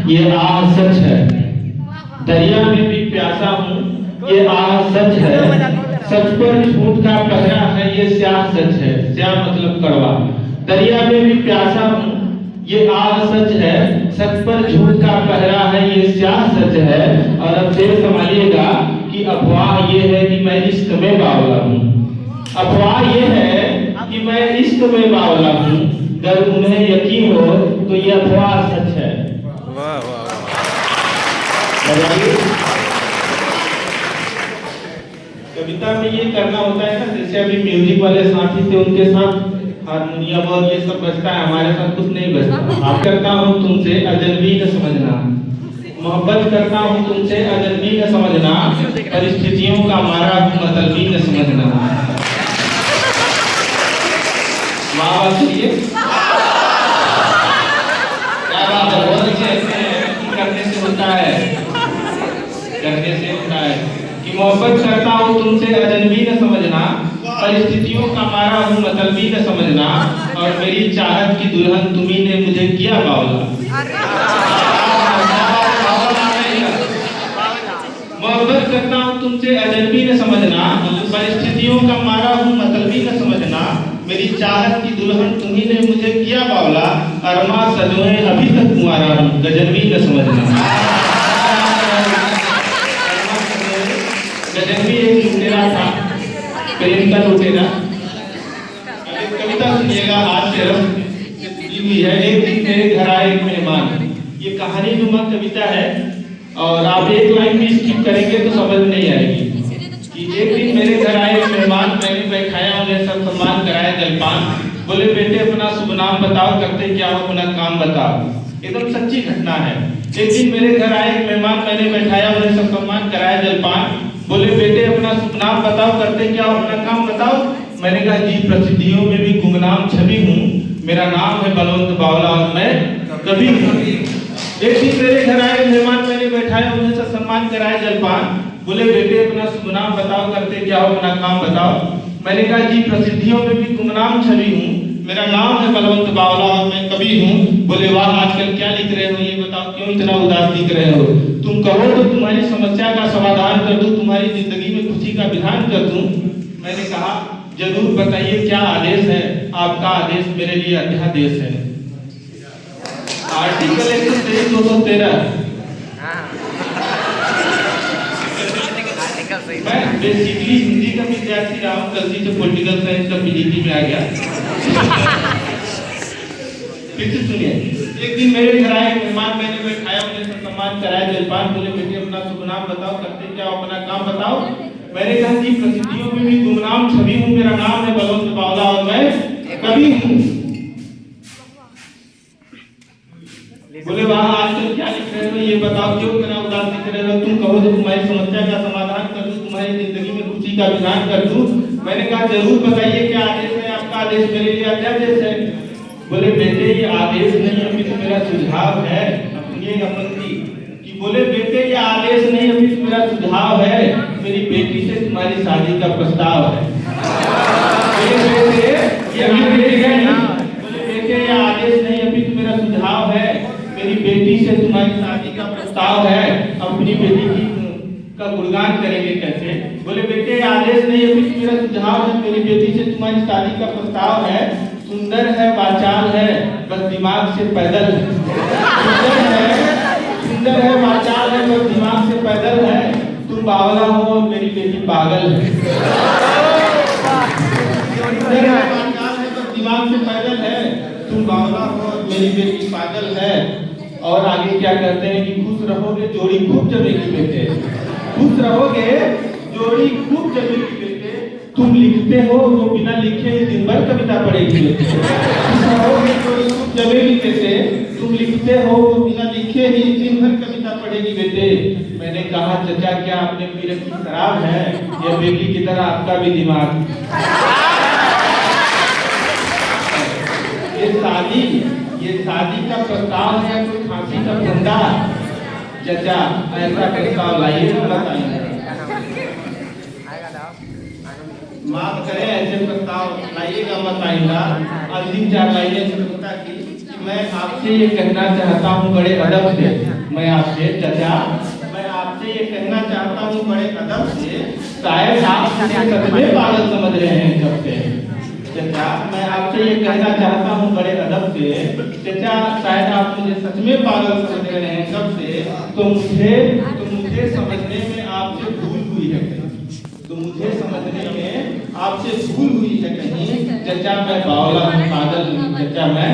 ये आह सच है। दरिया में भी प्यासा हूँ, ये आह सच है। सच पर झूठ का पहरा है, ये स्याह सच है। स्याह मतलब कड़वा। दरिया में भी प्यासा हूँ, ये आह सच है। सच पर झूठ का पहरा है, ये स्याह सच है। और अब शेर संभालिएगा कि अफवाह ये है कि मैं इश्क में बावला हूँ। अफवाह ये है कि मैं इश्क में बावला हूँ। अगर उन्हें यकीन हो तो ये अफवाह सच है। वाह वाह वाह। कविता में ये करना होता है ना, जैसे अभी म्यूजिक वाले साथी थे, उनके साथ हारमोनियम और ये सब बजता है, हमारे साथ कुछ नहीं बजता। आप करता हूँ तुमसे अजनबी न समझना, मोहब्बत करता हूँ तुमसे अजनबी न समझना, परिस्थितियों का मारा हूँ मतलबी न समझना। वाह सुनिए, क्या बात है, बहुत अच्छे हैं। करने से होता है, करने से होता है कि मोहब्बत करता हूँ तुमसे अजनबी न समझना, परिस्थितियों का मारा हूँ मतलबी न समझना, और मेरी चाहत की दुल्हन तुम्ही ने मुझे किया बावला। मोहब्बत करता हूँ तुमसे अजनबी न समझना, परिस्थितियों का मारा हूँ मतलबी न समझना, मेरी चाहत की दुल्हन तुम्ही ने मुझे किया बावला, अरमा सजोए अभी तक कुंवारा हूँ गजनबी न समझना। गजनबी एक लुटेरा था, प्रेम का लुटेरा। कविता सुनिएगा, आज से दी हुई है। एक दिन मेरे घर आए एक मेहमान। ये कहानी नुमा कविता है और आप एक लाइन भी स्किप करेंगे तो समझ नहीं आएगी। कि एक दिन मेरे घर आए एक मेहमान, मैंने बैठाया, उन्हें सब सम्मान कराया, जलपान। बोले बेटे अपना शुभ नाम बताओ, करते क्या हो अपना काम बताओ। एकदम सच्ची घटना है। एक दिन मेरे घर आए एक मेहमान, मैंने बैठाया, उन्हें सब सम्मान कराया, जलपान। बोले बेटे अपना शुभ नाम बताओ, करते क्या हो अपना काम बताओ। मैंने कहा जी प्रसिद्धियों में भी गुमनाम छवि हूँ, मेरा नाम है बलवंत बावला और मैं कवि हूँ। एक दिन मेरे घर आए मेहमान, मैंने बैठाया, उन्हें सब सम्मान कराया, जलपान। बोले बेटे अपना शुभ नाम बताओ, करते क्या हो अपना काम बताओ। मैंने कहा जी प्रसिद्धियों में भी गुमनाम छवि हूँ, मेरा नाम है बलवंत बावला और मैं कवि हूँ। बोले वाह आजकल क्या लिख रहे हो, ये बताओ क्यों इतना उदास दिख रहे हो। तुम कहो तो तुम्हारी समस्या का समाधान कर दूं, तुम्हारी जिंदगी में खुशी का विधान कर दूं। मैंने कहा जरूर बताइए क्या आदेश है, आपका आदेश मेरे लिए अध्यादेश है। आर्टिकल 123 मैं बेसिकली हिंदी का विद्यार्थी रहा हूँ, गलती से पॉलिटिकल साइंस का पीजीटी में आ गया। फिर से सुनिए, एक दिन मेरे घर आए मेहमान, मैंने बैठाया, उन्हें सम्मान कराया, जलपान। बोले बेटे अपना शुभ नाम बताओ, करते क्या अपना काम बताओ। मैंने कहा जी प्रसिद्धियों में भी गुमनाम छवि हूँ, मेरा नाम है बलवंत बावला और मैं कवि हूँ। बोले वाह आजकल क्या लिख रहे हो, ये बताओ क्यों इतना उदास दिख रहे हो। तुम कहो तो तुम्हारी समस्या का समाधान कर दूं, तुम्हारी जिंदगी में खुशी का विधान कर दूं। मैंने कहा जरूर बताइए क्या आदेश है, आपका आदेश मेरे लिए अध्यादेश है। बोले बेटे ये आदेश नहीं अभी तो मेरा सुझाव है। सुनिएगा पंक्ति कि बोले बेटे ये आदेश नहीं अभी तो मेरा सुझाव है, मेरी बेटी से तुम्हारी शादी का प्रस्ताव है। बोले बेटे ये आदेश नहीं अभी तो मेरा सुझाव है, मेरी बेटी से तुम्हारी शादी का प्रस्ताव है। अपनी बेटी की का गुणगान करेंगे कैसे। बोले बेटे आदेश नहीं अभी तो मेरा सुझाव है, मेरी बेटी से तुम्हारी शादी का प्रस्ताव है। सुंदर है वाचाल है बस दिमाग से पैदल है। सुंदर है वाचाल है बस दिमाग से पैदल है। तुम बावला हो और मेरी बेटी पागल है। सुंदर है वाचाल है बस दिमाग से पैदल है, तुम बावला हो और मेरी बेटी पागल है। और आगे क्या कहते हैं कि खुश रहोगे जोड़ी खूब जमेगी बेटे, खुश रहोगे जोड़ी खूब जमेगी बेटे। तुम लिखते हो वो बिना लिखे ही दिन भर कविता पढ़ेगी बेटे। खुश रहोगे जोड़ी खूब जमेगी बेटे, तुम लिखते हो वो बिना लिखे ही दिन भर कविता पढ़ेगी बेटे। मैंने कहा चचा क्या आपने पी रखी शराब है, या बेटी की तरह आपका भी दिमाग। ये शादी का प्रस्ताव है, कोई फांसी का फंदा। चचा ऐसा प्रस्ताव लाइए, बताइए। माफ करें ऐसे प्रस्ताव लाइएगा मत आइएगा। अंतिम 4 लाइनें कविता की कि मैं आपसे ये कहना चाहता हूँ बड़े अदब से, मैं आपसे चाचा, मैं आपसे ये कहना चाहता हूँ बड़े अदब से, शायद आप मुझे सच में पागल समझ रहे हैं जब से। चाचा, मैं आपसे ये कहना चाहता हूँ बड़े अदब से, चाचा शायद आप मुझे सच में पागल समझ रहे हैं जब से, तो मुझे समझने में आपसे भूल हुई है कहीं, तो मुझे समझने में आपसे भूल हुई है कहीं। चाचा मैं बावला हूँ, पागल हूँ, चाचा मैं